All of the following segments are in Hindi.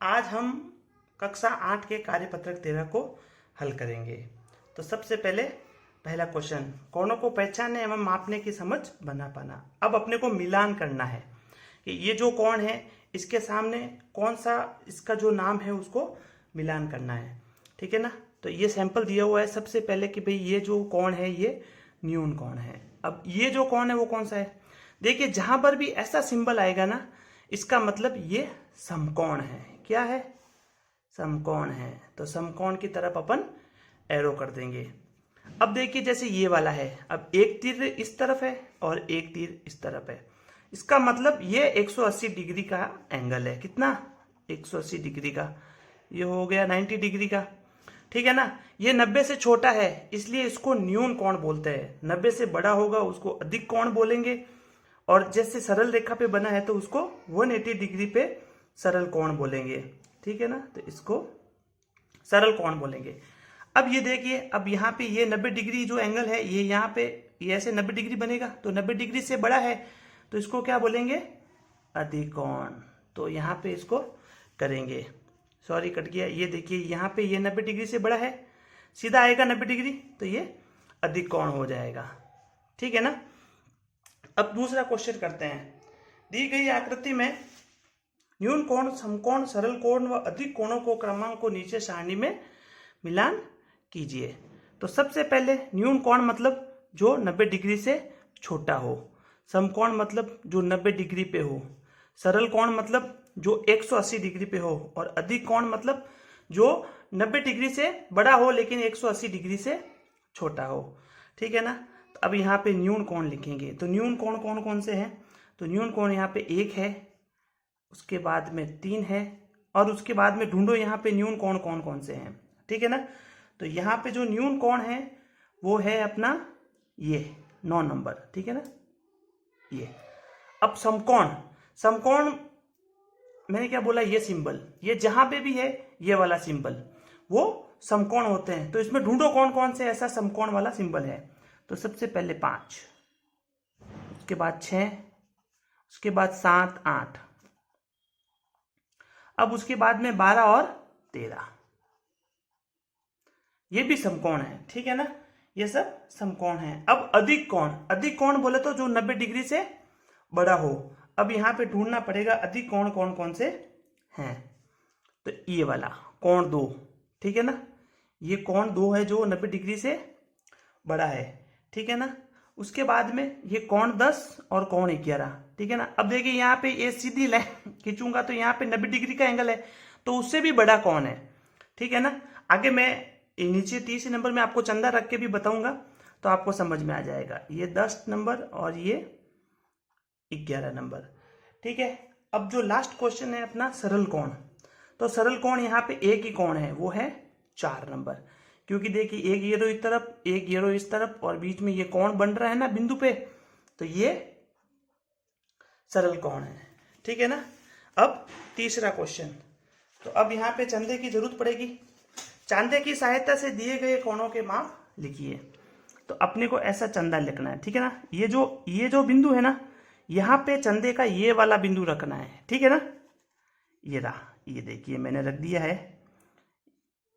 आज हम कक्षा 8 के कार्यपत्रक 13 को हल करेंगे। तो सबसे पहले पहला क्वेश्चन, कोणों को पहचानने एवं मापने की समझ बना पाना। अब अपने को मिलान करना है कि ये जो कोण है इसके सामने कौन सा इसका जो नाम है उसको मिलान करना है, ठीक है ना। तो ये सैंपल दिया हुआ है सबसे पहले कि भाई ये जो कोण है ये न्यून कोण है। अब ये जो कोण है वो कौन सा है, देखिए जहां पर भी ऐसा सिंबल आएगा ना इसका मतलब ये समकोण है। क्या है? समकोण है। तो समकोण की तरफ अपन एरो कर देंगे। अब देखिए जैसे ये वाला है, अब एक तीर इस तरफ है और एक तीर इस तरफ है, इसका मतलब ये 180 डिग्री का एंगल है। कितना? 180 डिग्री का। ये हो गया 90 डिग्री का, ठीक है ना। ये 90 से छोटा है इसलिए इसको न्यून कोण बोलते हैं, 90 से बड़ा होगा उसको अधिक कोण बोलेंगे, और जैसे सरल रेखा पे बना है तो उसको 180 डिग्री पे सरल कोण बोलेंगे, ठीक है ना। तो इसको सरल कोण बोलेंगे। अब ये देखिए, अब यहाँ पे ये 90 डिग्री जो एंगल है ये यहाँ पे ये ऐसे 90 डिग्री बनेगा, तो 90 डिग्री से बड़ा है तो इसको क्या बोलेंगे? अधिकोण। तो यहाँ पे इसको करेंगे, सॉरी कट गया। ये देखिए यहाँ पे ये 90 डिग्री से बड़ा है, सीधा आएगा 90 डिग्री, तो ये अधिकोण हो जाएगा, ठीक है ना। अब दूसरा क्वेश्चन करते हैं। दी गई आकृति में न्यून कोण, समकोण, सरल कोण व अधिक कोणों को क्रमांक को नीचे सारणी में मिलान कीजिए। तो सबसे पहले न्यून कोण मतलब जो 90 डिग्री से छोटा हो, समकोण मतलब जो 90 डिग्री पे हो, सरल कोण मतलब जो 180 डिग्री पे हो, और अधिक कोण मतलब जो 90 डिग्री से बड़ा हो लेकिन 180 डिग्री से छोटा हो, ठीक है ना। तो अब यहाँ पे न्यून कोण लिखेंगे। तो न्यून कोण कौन कौन से हैं? तो न्यून कोण यहाँ पे 1 है, उसके बाद में 3 है, और उसके बाद में ढूंढो यहाँ पे न्यून कोण कौन कौन से हैं, ठीक है ना। तो यहाँ पे जो न्यून कोण है वो है अपना ये 9 नंबर, ठीक है ना ये। अब समकोण, समकोण मैंने क्या बोला, ये सिंबल, ये जहां पे भी है ये वाला सिंबल वो समकोण होते हैं। तो इसमें ढूंढो कौन कौन से ऐसा समकोण वाला सिंबल है। तो सबसे पहले 5, उसके बाद 6, उसके बाद 7, 8, अब उसके बाद में 12 और 13, ये भी समकोण है, ठीक है ना। ये सब समकोण है। अब अधिक कोण, अधिक कोण बोले तो जो 90 डिग्री से बड़ा हो। अब यहां पे ढूंढना पड़ेगा अधिक कोण कौन कौन से हैं। तो ये वाला कोण 2, ठीक है ना, ये कोण 2 है जो 90 डिग्री से बड़ा है, ठीक है ना। उसके बाद में ये कोण 10 और कोण 11, ठीक है ना। अब देखिए यहाँ पे ये सीधी लाइन खींचूंगा तो यहाँ पे 90 डिग्री का एंगल है, तो उससे भी बड़ा कोण है, ठीक है ना। आगे मैं नीचे 30 नंबर में आपको चंदा रख के भी बताऊंगा तो आपको समझ में आ जाएगा। ये 10 नंबर और ये 11 नंबर, ठीक है। अब जो लास्ट क्वेश्चन है अपना सरल कोण। तो सरल कोण यहाँ पे एक ही कोण है, वो है 4 नंबर, क्योंकि देखिए एक एरो इस तरफ, एक एरो इस तरफ, और बीच में ये कोण बन रहा है ना बिंदु पे, तो ये सरल कोण है, ठीक है ना। अब तीसरा क्वेश्चन, तो अब यहाँ पे चंदे की जरूरत पड़ेगी। चंदे की सहायता से दिए गए कोणों के माप लिखिए। तो अपने को ऐसा चंदा लिखना है, ठीक है ना। ये जो बिंदु है ना, यहाँ पे चंदे का ये वाला बिंदु रखना है, ठीक है ना। ये रहा, ये देखिए मैंने रख दिया है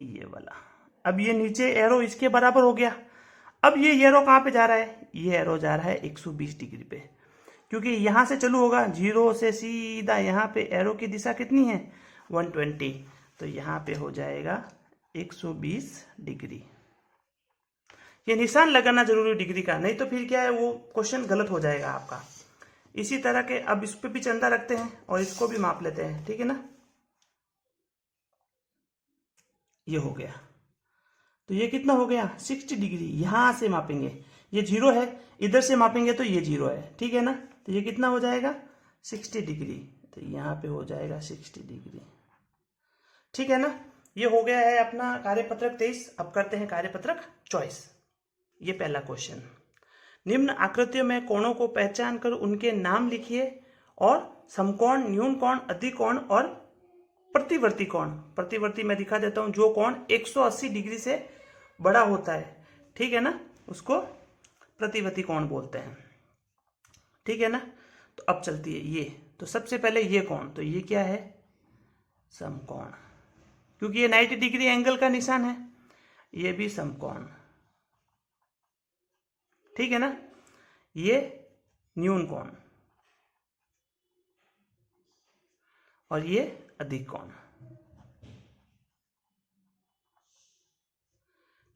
ये वाला। अब ये नीचे एरो इसके बराबर हो गया। अब ये एरो कहाँ पे जा रहा है? ये एरो जा रहा है 120 डिग्री पे, क्योंकि यहां से चालू होगा 0 से सीधा। यहाँ पे एरो की दिशा कितनी है? 120, तो यहाँ पे हो जाएगा 120 डिग्री। ये निशान लगाना जरूरी डिग्री का, नहीं तो फिर क्या है वो क्वेश्चन गलत हो जाएगा आपका। इसी तरह के अब इस पे भी चंदा रखते हैं और इसको भी माप लेते हैं, ठीक है ना। ये हो गया, तो ये कितना हो गया? 60 डिग्री। यहां से मापेंगे, ये 0 है, इधर से मापेंगे तो ये 0 है, ठीक है ना। तो ये कितना हो जाएगा? 60 डिग्री। तो यहाँ पे हो जाएगा 60 डिग्री, ठीक है ना। ये हो गया है अपना कार्यपत्रक 23। अब करते हैं कार्यपत्रक 24। ये पहला क्वेश्चन, निम्न आकृतियों में कोणों को पहचान कर उनके नाम लिखिए और समकोण, न्यून कोण, अधिक कोण और प्रतिवर्ती कोण। प्रतिवर्ती मैं दिखा देता हूं, जो कोण 180 डिग्री से बड़ा होता है, ठीक है ना, उसको प्रतिवर्ती कोण बोलते हैं, ठीक है ना। तो अब चलती है ये। तो सबसे पहले ये कोण, तो ये क्या है? समकोण, क्योंकि ये 90 डिग्री एंगल का निशान है, ये भी समकोण, ठीक है ना। ये न्यून कोण और ये अधिक कोण।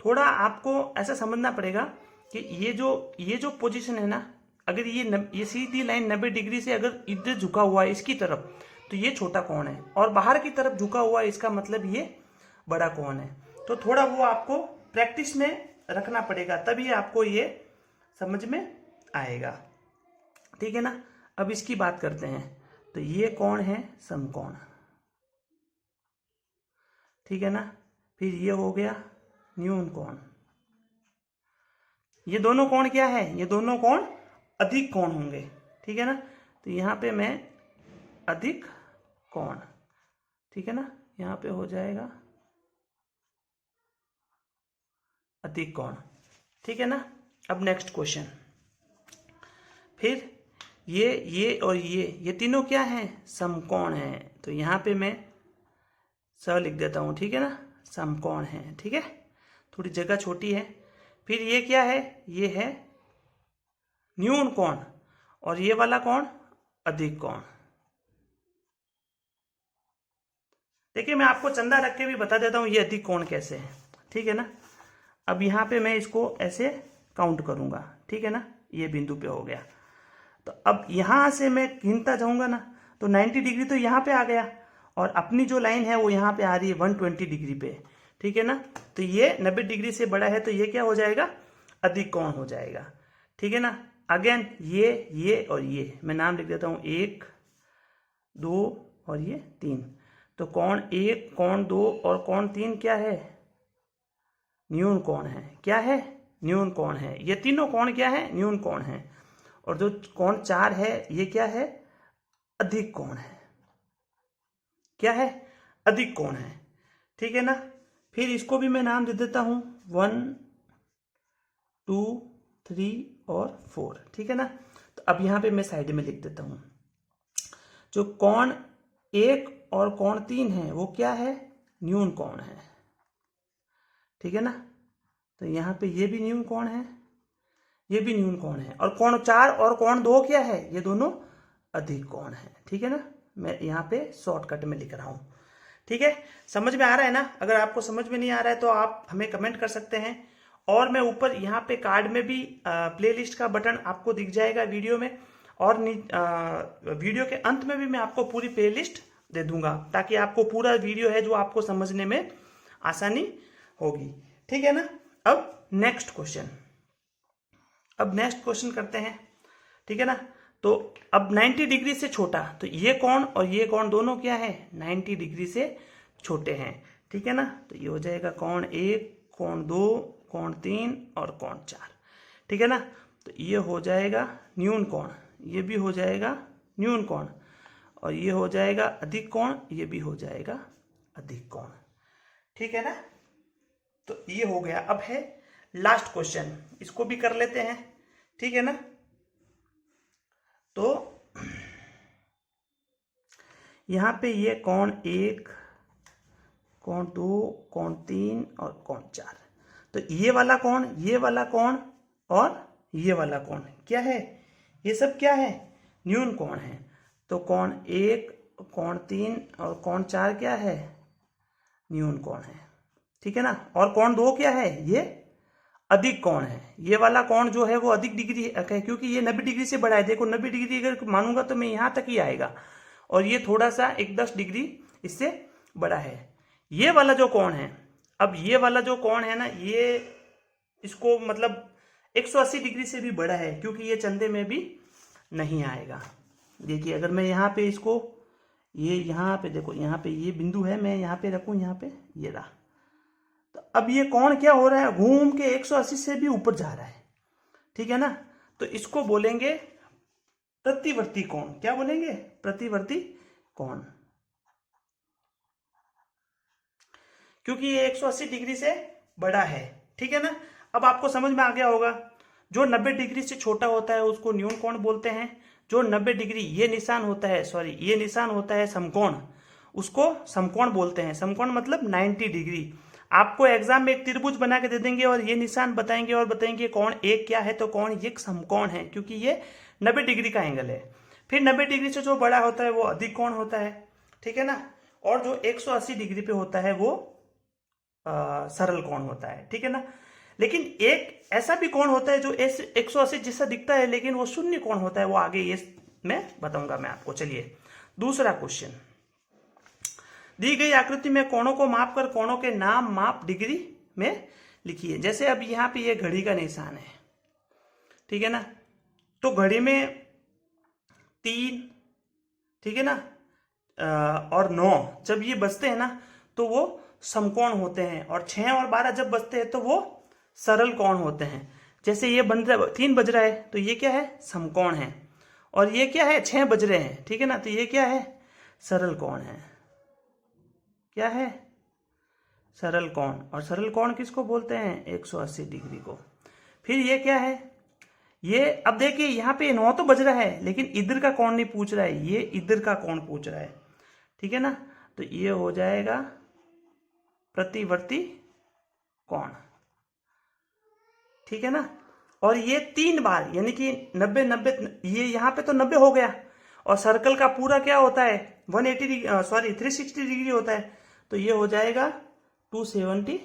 थोड़ा आपको ऐसा समझना पड़ेगा कि ये जो पोजीशन है ना, अगर ये सीधी लाइन 90 डिग्री से अगर इधर झुका हुआ है इसकी तरफ, तो ये छोटा कोण है, और बाहर की तरफ झुका हुआ है इसका मतलब ये बड़ा कोण है। तो थोड़ा वो आपको प्रैक्टिस में रखना पड़ेगा, तभी आपको ये समझ में आएगा, ठीक है ना। अब इसकी बात करते हैं, तो ये कोण है समकोण, ठीक है ना। फिर ये हो गया न्यून कोण। ये दोनों कोण क्या है, ये दोनों कोण अधिक कोण होंगे, ठीक है ना। तो यहां पे मैं अधिक कोण, ठीक है ना, यहां पे हो जाएगा अधिक कोण, ठीक है ना। अब नेक्स्ट क्वेश्चन, फिर ये और ये तीनों क्या हैं, समकोण हैं। तो यहां पे मैं स लिख देता हूं, ठीक है ना, समकोण है, ठीक है, थोड़ी जगह छोटी है। फिर ये क्या है, ये है न्यून कोण, और ये वाला कोण अधिक कोण। देखिए मैं आपको चंदा रख के भी बता देता हूं ये अधिक कोण कैसे है, ठीक है ना। अब यहां पे मैं इसको ऐसे काउंट करूंगा, ठीक है ना, ये बिंदु पे हो गया। तो अब यहां से मैं गिनता जाऊंगा ना, तो 90 डिग्री तो यहां पे आ गया, और अपनी जो लाइन है वो यहां पे आ रही है 120 डिग्री पे, ठीक है ना। तो ये 90 डिग्री से बड़ा है, तो ये क्या हो जाएगा, अधिक कोण हो जाएगा, ठीक है ना। अगेन ये और ये मैं नाम लिख देता हूं, 1 2 और ये 3। तो कोण 1, कोण 2 और कोण 3 क्या है, न्यून कोण है। क्या है, न्यून कोण है। ये तीनों कोण क्या है, न्यून कोण है। और जो कोण 4 है ये क्या है, अधिक कोण है। क्या है, अधिक कोण है, ठीक है ना। फिर इसको भी मैं नाम दे देता हूं 1 2 3 और 4, ठीक है ना। तो अब यहां पे मैं साइड में लिख देता हूं, जो कोण 1 और कोण 3 है वो क्या है, न्यून कोण है, ठीक है ना। तो यहां पे ये भी न्यून कोण है, ये भी न्यून कोण है, और कोण 4 और कोण 2 क्या है, ये दोनों अधिक कोण है, ठीक है ना। मैं यहाँ पे शॉर्टकट में लिख रहा हूं, ठीक है। समझ में आ रहा है ना। अगर आपको समझ में नहीं आ रहा है तो आप हमें कमेंट कर सकते हैं, और मैं ऊपर यहाँ पे कार्ड में भी प्लेलिस्ट का बटन आपको दिख जाएगा वीडियो में, और वीडियो के अंत में भी मैं आपको पूरी प्लेलिस्ट दे दूंगा, ताकि आपको पूरा वीडियो है जो आपको समझने में आसानी होगी, ठीक है ना। अब नेक्स्ट क्वेश्चन करते हैं, ठीक है ना। तो अब 90 डिग्री से छोटा, तो ये कोण और ये कोण दोनों क्या है, 90 डिग्री से छोटे हैं, ठीक है ना। तो ये हो जाएगा कोण 1, कोण 2, कोण 3 और कोण 4, ठीक है ना। तो ये हो जाएगा न्यून कोण, ये भी हो जाएगा न्यून कोण, और ये हो जाएगा अधिक कोण, ये भी हो जाएगा अधिक कोण, ठीक है ना। तो ये हो गया। अब है लास्ट क्वेश्चन, इसको भी कर लेते हैं, ठीक है ना। तो यहां पे ये कोण 1, कोण 2, कोण 3 और कोण 4। तो ये वाला कोण, ये वाला कोण और ये वाला कोण क्या है, ये सब क्या है, न्यून कोण है। तो कोण 1, कोण 3 और कोण 4 क्या है, न्यून कोण है, ठीक है ना। और कोण 2 क्या है, ये अधिक कोण है। ये वाला कोण जो है वो अधिक डिग्री है, क्योंकि ये 90 डिग्री से बड़ा है। देखो 90 डिग्री अगर मानूंगा तो मैं यहां तक ही आएगा, और ये थोड़ा सा 10 डिग्री इससे बड़ा है। ये वाला जो कोण है, अब ये वाला जो कोण है ना, ये इसको मतलब 180 डिग्री से भी बड़ा है, क्योंकि ये चंदे में भी नहीं आएगा। देखिए अगर मैं यहाँ पे इसको, ये यहाँ पे देखो, यहाँ पे ये बिंदु है, मैं यहाँ पे रखूं, यहाँ पे ये रहा, तो अब ये कोण क्या हो रहा है, घूम के 180 से भी ऊपर जा रहा है, ठीक है ना। तो इसको बोलेंगे प्रतिवर्ती कोण। क्या बोलेंगे, प्रतिवर्ती कोण, क्योंकि ये 180 डिग्री से बड़ा है, ठीक है ना। अब आपको समझ में आ गया होगा, जो 90 डिग्री से छोटा होता है उसको न्यून कोण बोलते हैं। जो 90 डिग्री, ये निशान होता है, सॉरी ये निशान होता है समकोण, उसको समकोण बोलते हैं। समकोण मतलब 90 डिग्री। आपको एग्जाम में एक त्रिभुज बना के दे देंगे और ये निशान बताएंगे और बताएंगे कोण एक क्या है, तो कोण एक समकोण है, क्योंकि ये 90 डिग्री का एंगल है। फिर 90 डिग्री से जो बड़ा होता है वो अधिक कोण होता है, ठीक है ना। और जो 180 डिग्री पे होता है वो सरल कोण होता है, ठीक है ना। लेकिन एक ऐसा भी कोण होता है जो 180 जैसा दिखता है लेकिन वो शून्य कोण होता है, वो आगे ये मैं बताऊंगा मैं आपको। चलिए दूसरा क्वेश्चन, दी गई आकृति में कोणों को मापकर कोणों के नाम माप डिग्री में लिखिए। जैसे अब यहाँ पे ये घड़ी का निशान है, ठीक है ना, तो घड़ी में 3, ठीक है ना, और 9 जब ये बजते हैं ना तो वो समकोण होते हैं, और 6 और 12 जब बजते हैं तो वो सरल कोण होते हैं। जैसे ये 3 बज रहा है तो ये क्या है, समकोण है, और ये क्या है, 6 बज रहे हैं, ठीक है ना, तो ये क्या है, सरल कोण है। क्या है, सरल कोण। और सरल कोण किसको बोलते हैं, 180 डिग्री को। फिर ये क्या है, ये अब देखिए यहाँ पे 9 तो बज रहा है लेकिन इधर का कोण नहीं पूछ रहा है, ये इधर का कोण पूछ रहा है, ठीक है ना, तो ये हो जाएगा प्रतिवर्ती कोण, ठीक है ना। और ये 3 बार यानी कि 90 90, ये यहाँ पे तो 90 हो गया, और सर्कल का पूरा क्या होता है 360 डिग्री होता है, तो ये हो जाएगा 270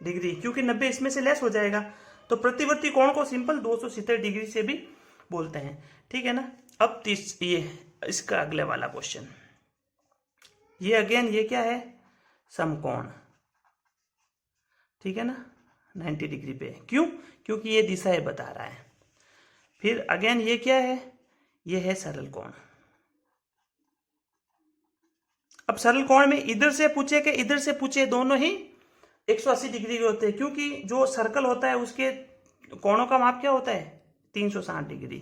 डिग्री, क्योंकि 90 इसमें से लेस हो जाएगा। तो प्रतिवर्ती कोण को सिंपल 270 डिग्री से भी बोलते हैं, ठीक है ना। अब ये इसका अगले वाला क्वेश्चन, ये अगेन ये क्या है, समकोण, ठीक है ना, 90 डिग्री पे। क्यों, क्योंकि ये दिशाएं बता रहा है। फिर अगेन ये क्या है, ये है सरल कोण। अब सरल कोण में इधर से पूछे कि इधर से पूछे, दोनों ही 180 डिग्री के होते हैं, क्योंकि जो सर्कल होता है उसके कोणों का माप क्या होता है, 360 डिग्री,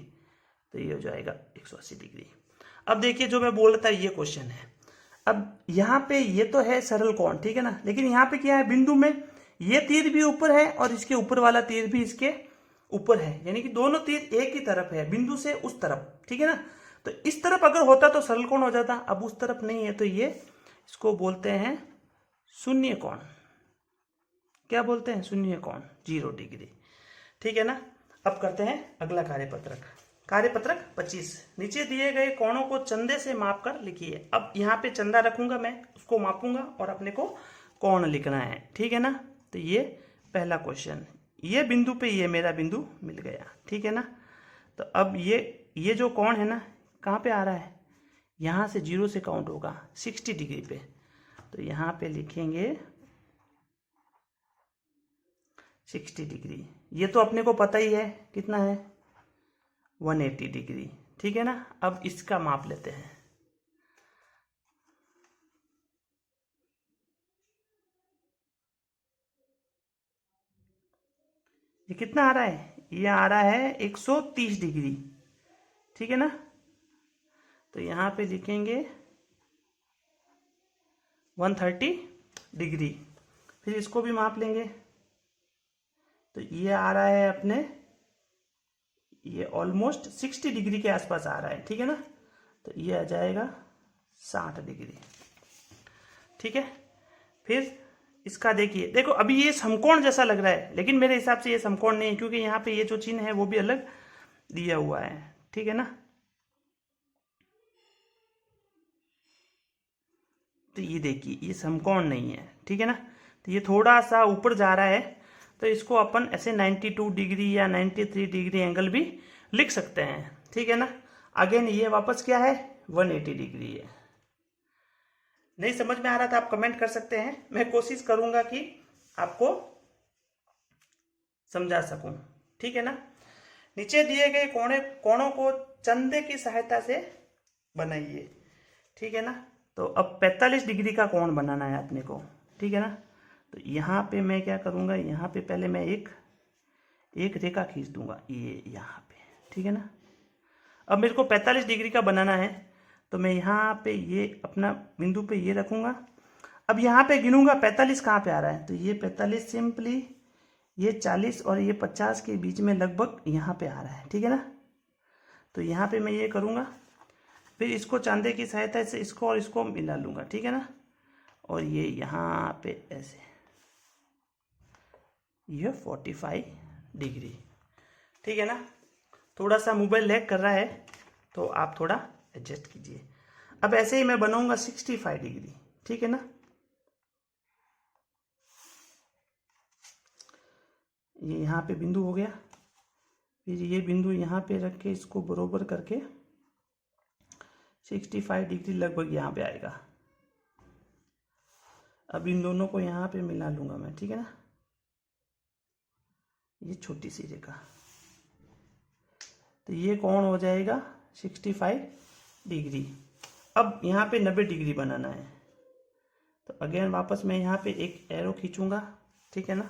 तो ये हो जाएगा 180 डिग्री। अब देखिए जो मैं बोल रहा था ये क्वेश्चन है। अब यहाँ पे ये तो है सरल कोण, ठीक है ना, लेकिन यहाँ पे क्या है, बिंदु में ये तीर भी ऊपर है और इसके ऊपर वाला तीर भी इसके ऊपर है, यानी कि दोनों तीर एक ही तरफ है, बिंदु से उस तरफ, ठीक है ना। तो इस तरफ अगर होता तो सरल कोण हो जाता, अब उस तरफ नहीं है, तो ये इसको बोलते हैं शून्य कोण। क्या बोलते हैं, शून्य कोण, 0 डिग्री, ठीक है ना। अब करते हैं अगला कार्यपत्रक। कार्यपत्रक 25, नीचे दिए गए कोणों को चंदे से माप कर लिखिए। अब यहाँ पे चंदा रखूंगा मैं, उसको मापूंगा और अपने को कोण लिखना है, ठीक है ना। तो ये पहला क्वेश्चन, ये बिंदु पे ये मेरा बिंदु मिल गया, ठीक है ना। तो अब ये जो कोण है ना, कहाँ पे आ रहा है, यहाँ से 0 से काउंट होगा 60 डिग्री पे, तो यहाँ पे लिखेंगे 60 डिग्री। ये तो अपने को पता ही है कितना है, 180 डिग्री, ठीक है ना। अब इसका माप लेते हैं। ये कितना आ रहा है, ये आ रहा है 130 डिग्री, ठीक है ना। तो यहाँ पे लिखेंगे 130 डिग्री। फिर इसको भी माप लेंगे, तो ये आ रहा है अपने, ये ऑलमोस्ट 60 डिग्री के आसपास आ रहा है, ठीक है ना। तो ये आ जाएगा 60 डिग्री, ठीक है। फिर इसका देखिए, देखो अभी ये समकोण जैसा लग रहा है, लेकिन मेरे हिसाब से ये समकोण नहीं है, क्योंकि यहाँ पे ये जो चिन्ह है वो भी अलग दिया हुआ है, ठीक है ना। तो ये देखिए ये समकोण नहीं है, ठीक है ना। तो ये थोड़ा सा ऊपर जा रहा है, तो इसको अपन ऐसे 92 डिग्री या 93 डिग्री एंगल भी लिख सकते हैं, ठीक है ना। अगेन ये वापस क्या है, 180 डिग्री है। नहीं समझ में आ रहा था आप कमेंट कर सकते हैं, मैं कोशिश करूंगा कि आपको समझा सकूं, ठीक है ना। नीचे दिए गए कोणों को चंदे की सहायता से बनाइए, ठीक है ना। तो अब 45 डिग्री का कोण बनाना है अपने को, ठीक है ना। तो यहाँ पे मैं क्या करूँगा, यहाँ पे पहले मैं एक रेखा खींच दूंगा, ये यहाँ पे, ठीक है ना। अब मेरे को 45 डिग्री का बनाना है, तो मैं यहाँ पे ये अपना बिंदु पे ये रखूँगा। अब यहाँ पे गिनूंगा 45 कहाँ पे आ रहा है, तो ये 45 सिंपली ये 40 और ये 50 के बीच में लगभग यहाँ पे आ रहा है, ठीक है ना। तो यहाँ पे मैं ये करूँगा फिर इसको चांदे की सहायता से इसको और इसको मिला लूँगा, ठीक है ना। और ये यहाँ पे ऐसे, ये 45 डिग्री, ठीक है ना। थोड़ा सा मोबाइल लैग कर रहा है तो आप थोड़ा एडजस्ट कीजिए। अब ऐसे ही मैं बनाऊंगा 65 डिग्री, ठीक है ना। ये यहाँ पे बिंदु हो गया, फिर ये बिंदु यहाँ पे रख के इसको बरोबर करके 65 डिग्री लगभग यहाँ पे आएगा। अब इन दोनों को यहाँ पे मिला लूँगा मैं, ठीक है ना। ये छोटी सी रेखा, तो ये कोण हो जाएगा 65 डिग्री। अब यहाँ पे 90 डिग्री बनाना है, तो अगेन वापस मैं यहाँ पे एक एरो खींचूंगा, ठीक है ना।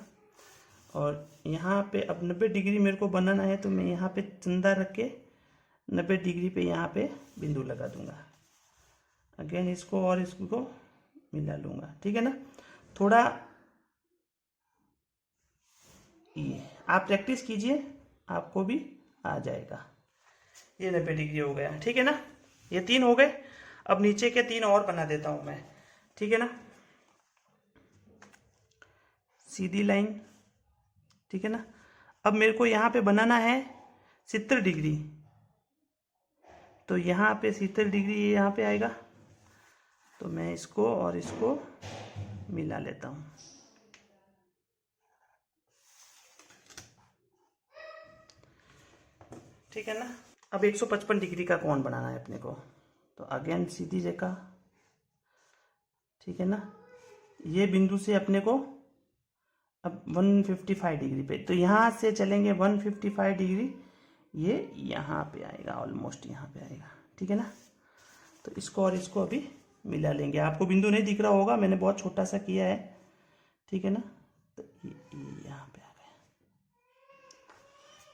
और यहाँ पे अब 90 डिग्री मेरे को बनाना है, तो मैं यहाँ पे चंदा रख के 90 डिग्री पे यहाँ पे बिंदु लगा दूंगा। अगेन इसको और इसको मिला लूँगा, ठीक है ना। थोड़ा ये आप प्रैक्टिस कीजिए, आपको भी आ जाएगा। ये 90 डिग्री हो गया, ठीक है ना। ये 3 हो गए। अब नीचे के 3 और बना देता हूँ मैं, ठीक है ना। सीधी लाइन, ठीक है ना। अब मेरे को यहाँ पे बनाना है 70 डिग्री, तो यहाँ पे 70 डिग्री ये यहाँ पे आएगा, तो मैं इसको और इसको मिला लेता हूँ, ठीक है ना। अब 155 डिग्री का कोण बनाना है अपने को, तो अगेन सीधी रेखा, ठीक है ना। ये बिंदु से अपने को अब 155 डिग्री पे, तो यहाँ से चलेंगे 155 डिग्री, ये यहाँ पे आएगा, ऑलमोस्ट यहाँ पे आएगा, ठीक है ना। तो इसको और इसको अभी मिला लेंगे। आपको बिंदु नहीं दिख रहा होगा, मैंने बहुत छोटा सा किया है, ठीक है ना। तो ये यहाँ पे आ गया,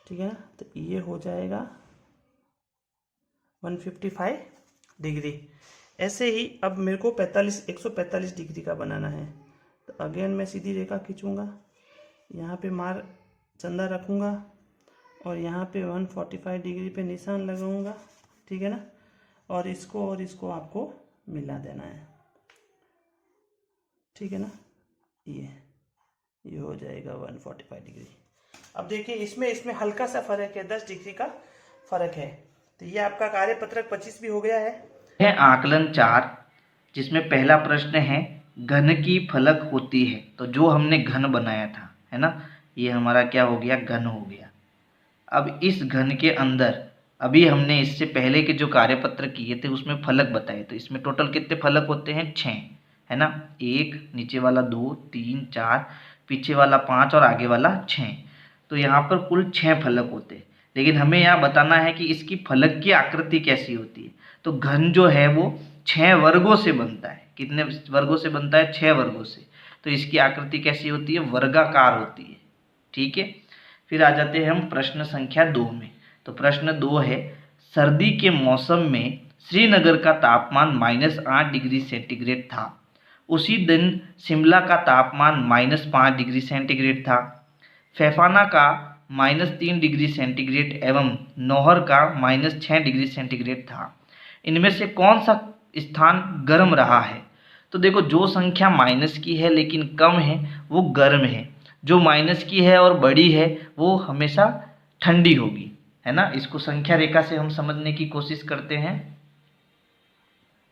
ठीक है ना। तो ये हो जाएगा 155 डिग्री। ऐसे ही अब मेरे को 145 डिग्री का बनाना है, तो अगेन मैं सीधी रेखा खींचूंगा, यहाँ पे मार चंदा रखूँगा और यहाँ पे 145 डिग्री पे निशान लगाऊंगा, ठीक है ना। और इसको आपको मिला देना है, ठीक है ना। ये हो जाएगा 145 डिग्री। अब देखिए इसमें हल्का सा फर्क है, 10 डिग्री का फर्क है। तो ये आपका कार्यपत्रक 25 भी हो गया है। आकलन 4, जिसमें पहला प्रश्न है घन की फलक होती है। तो जो हमने घन बनाया था, है ना, ये हमारा क्या हो गया, घन हो गया। अब इस घन के अंदर अभी हमने इससे पहले के जो कार्यपत्र किए थे उसमें फलक बताए, तो इसमें टोटल कितने फलक होते हैं, 6, है ना। 1, नीचे वाला 2, 3, 4, पीछे वाला 5 और आगे वाला 6। तो यहाँ पर कुल 6 फलक होते हैं। लेकिन हमें यहाँ बताना है कि इसकी फलक की आकृति कैसी होती है। तो घन जो है वो 6 वर्गों से बनता है। कितने वर्गों से बनता है, 6 वर्गों से। तो इसकी आकृति कैसी होती है, वर्गाकार होती है, ठीक है। फिर आ जाते हैं हम प्रश्न संख्या 2 में। तो प्रश्न 2 है, सर्दी के मौसम में श्रीनगर का तापमान -8 डिग्री सेंटीग्रेड था। उसी दिन शिमला का तापमान -5 डिग्री सेंटीग्रेड था। फैफाना का -3 डिग्री सेंटीग्रेड एवं नौहर का -6 डिग्री सेंटीग्रेड था। इनमें से कौन सा स्थान गर्म रहा है। तो देखो, जो संख्या माइनस की है लेकिन कम है वो गर्म है, जो माइनस की है और बड़ी है वो हमेशा ठंडी होगी, है ना। इसको संख्या रेखा से हम समझने की कोशिश करते हैं।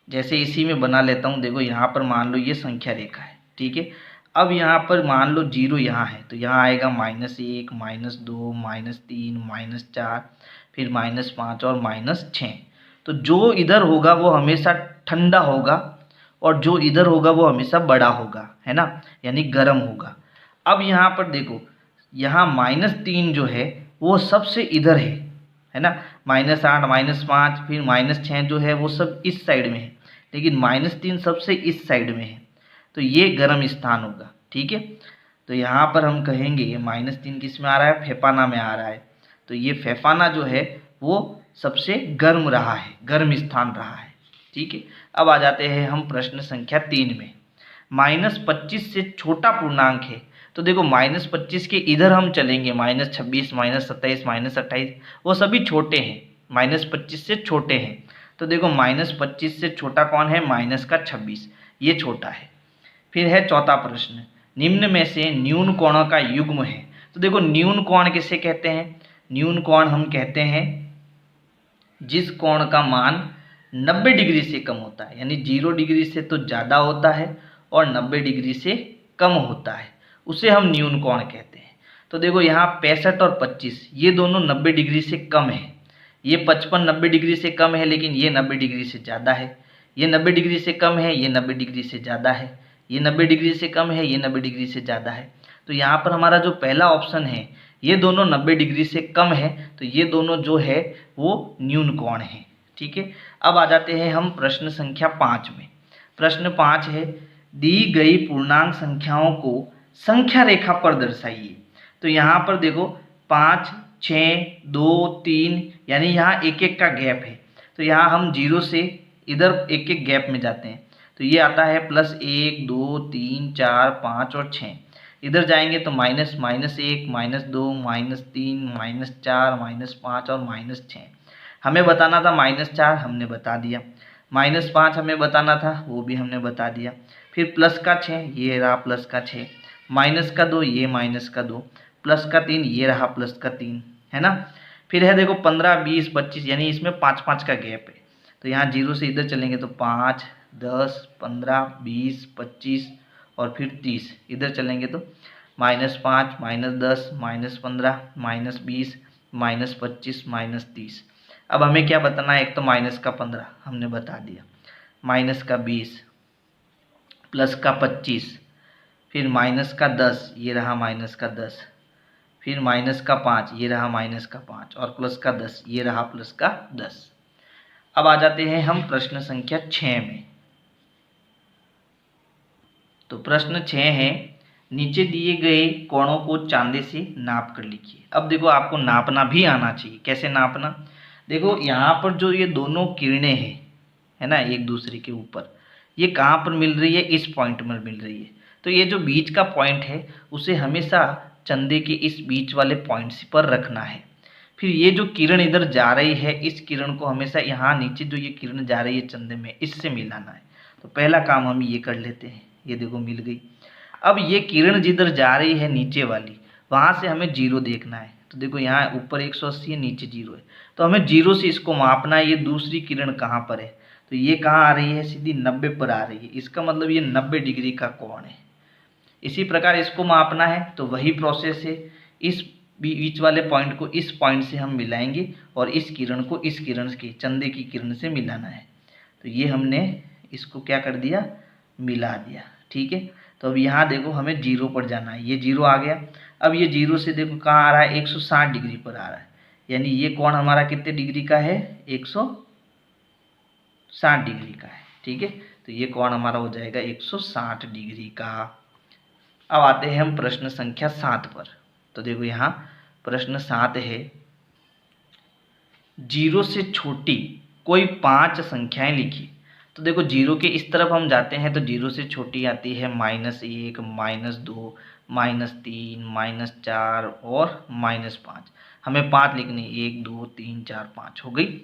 जैसे इसी में बना लेता हूँ, देखो यहाँ पर मान लो ये संख्या रेखा है, ठीक है। अब यहाँ पर मान लो 0 यहाँ है, तो यहाँ आएगा -1, -2, -3, -4, फिर -5 और -6। तो जो इधर होगा वो हमेशा ठंडा होगा और जो इधर होगा वो हमेशा बड़ा होगा, है ना, यानी गर्म होगा। अब यहाँ पर देखो, यहाँ -3 जो है वो सबसे इधर है ना। -8, -5 फिर -6 जो है वो सब इस साइड में है, लेकिन -3 सबसे इस साइड में है, तो ये गर्म स्थान होगा, ठीक है। तो यहाँ पर हम कहेंगे -3 किस में आ रहा है, फेफाना में आ रहा है। तो ये फेफाना जो है वो सबसे गर्म रहा है, गर्म स्थान रहा है, ठीक है। अब आ जाते हैं हम प्रश्न संख्या 3 में। -25 से छोटा पूर्णांक है। तो देखो, -25 के इधर हम चलेंगे, -26, -27, -28, वो सभी छोटे हैं, -25 से छोटे हैं। तो देखो -25 से छोटा कौन है, -26, ये छोटा है। फिर है चौथा प्रश्न, निम्न में से न्यून कोणों का युग्म है। तो देखो न्यून कोण किसे कहते हैं, न्यून कोण हम कहते हैं जिस कोण का मान 90 डिग्री से कम होता है, यानी 0 डिग्री से तो ज़्यादा होता है और 90 डिग्री से कम होता है, उसे हम न्यून कोण कहते हैं। तो देखो यहाँ 65 और 25 ये दोनों 90 डिग्री से कम है, ये 55 90 डिग्री से कम है, लेकिन ये 90 डिग्री से ज़्यादा है, ये 90 डिग्री से कम है, ये 90 डिग्री से ज़्यादा है, ये 90 डिग्री से कम है, ये 90 डिग्री से ज़्यादा है। तो यहाँ पर हमारा जो पहला ऑप्शन है ये दोनों 90 डिग्री से कम है, तो ये दोनों जो है वो न्यून कोण है। ठीक है, अब आ जाते हैं हम प्रश्न संख्या 5 में। प्रश्न 5 है, दी गई पूर्णांक संख्याओं को संख्या रेखा पर दर्शाइए। तो यहाँ पर देखो 5, 6, 2, 3, यानी यहाँ एक एक का गैप है, तो यहाँ हम 0 से इधर एक एक गैप में जाते हैं, तो ये आता है +1, 2, 3, 4, 5 और 6। इधर जाएंगे तो -, -1, -2, -3, -4, -5 और -6। हमें बताना था -4, हमने बता दिया। -5 हमें बताना था, वो भी हमने बता दिया। फिर +6, ये रहा +6, -2, ये -2, +3, ये रहा +3, है ना। फिर है देखो 15, 20, 25, यानी इसमें 5-5 का गैप है, तो यहाँ 0 से इधर चलेंगे तो 5, 10, 15, 20, 25 और फिर 30। इधर चलेंगे तो -5, -10, -15, -20, -25, -30। अब हमें क्या बताना है, एक तो -15 हमने बता दिया, -20, +25, फिर -10, ये रहा -10, फिर -5, ये रहा -5 और +10, ये रहा +10। अब आ जाते हैं हम प्रश्न संख्या 6 में। तो प्रश्न 6 है, नीचे दिए गए कोणों को चांदे से नाप कर लिखिए। अब देखो आपको नापना भी आना चाहिए, कैसे नापना, देखो यहाँ पर जो ये दोनों किरणें हैं, है ना, एक दूसरे के ऊपर, ये कहाँ पर मिल रही है, इस पॉइंट में मिल रही है। तो ये जो बीच का पॉइंट है उसे हमेशा चंदे के इस बीच वाले पॉइंट्स पर रखना है। फिर ये जो किरण इधर जा रही है, इस किरण को हमेशा यहाँ नीचे जो ये किरण जा रही है चंदे में, इससे मिलाना है। तो पहला काम हम ये कर लेते हैं, ये देखो मिल गई। अब ये किरण जिधर जा रही है नीचे वाली, वहाँ से हमें 0 देखना है। तो देखो यहाँ ऊपर 180 है, नीचे 0 है, तो हमें 0 से इसको मापना है, ये दूसरी किरण कहाँ पर है, तो ये कहाँ आ रही है, सीधी 90 पर आ रही है, इसका मतलब ये 90 डिग्री का कोण है। इसी प्रकार इसको मापना है, तो वही प्रोसेस है, इस बीच वाले पॉइंट को इस पॉइंट से हम मिलाएंगे और इस किरण को इस किरण के चंदे की किरण से मिलाना है। तो ये हमने इसको क्या कर दिया, मिला दिया। ठीक है, तो अब यहाँ देखो हमें 0 पर जाना है, ये 0 आ गया। अब ये 0 से देखो कहाँ आ रहा है, 160 डिग्री पर आ रहा है, यानी ये कोण हमारा कितने डिग्री का है, 160 डिग्री का है। ठीक है, तो ये कोण हमारा हो जाएगा 160 डिग्री का। अब आते हैं हम प्रश्न संख्या 7 पर। तो देखो यहाँ प्रश्न 7 है, 0 से छोटी कोई 5 संख्याएं लिखिए। तो देखो 0 के इस तरफ हम जाते हैं तो 0 से छोटी आती है -1, -2, -3, -4 और -5। हमें 5 लिखनी, 1, 2, 3, 4, 5 हो गई।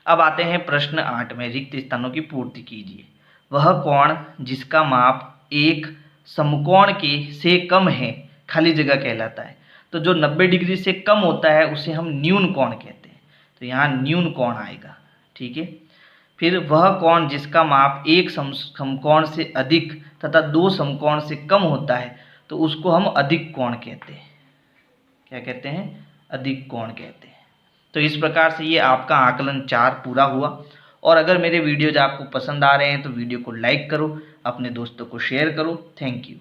अब आते हैं प्रश्न 8 में, रिक्त स्थानों की पूर्ति कीजिए। वह कोण जिसका माप एक समकोण के से कम है खाली जगह कहलाता है। तो जो 90 डिग्री से कम होता है उसे हम न्यून कोण कहते हैं, तो यहाँ न्यून कोण आएगा। ठीक है, फिर वह कोण जिसका माप एक समकोण से अधिक तथा 2 समकोण से कम होता है तो उसको हम अधिक कोण कहते हैं। क्या कहते हैं, अधिक कोण कहते हैं। तो इस प्रकार से ये आपका आकलन 4 पूरा हुआ। और अगर मेरे वीडियोज आपको पसंद आ रहे हैं तो वीडियो को लाइक करो, अपने दोस्तों को शेयर करो। Thank you.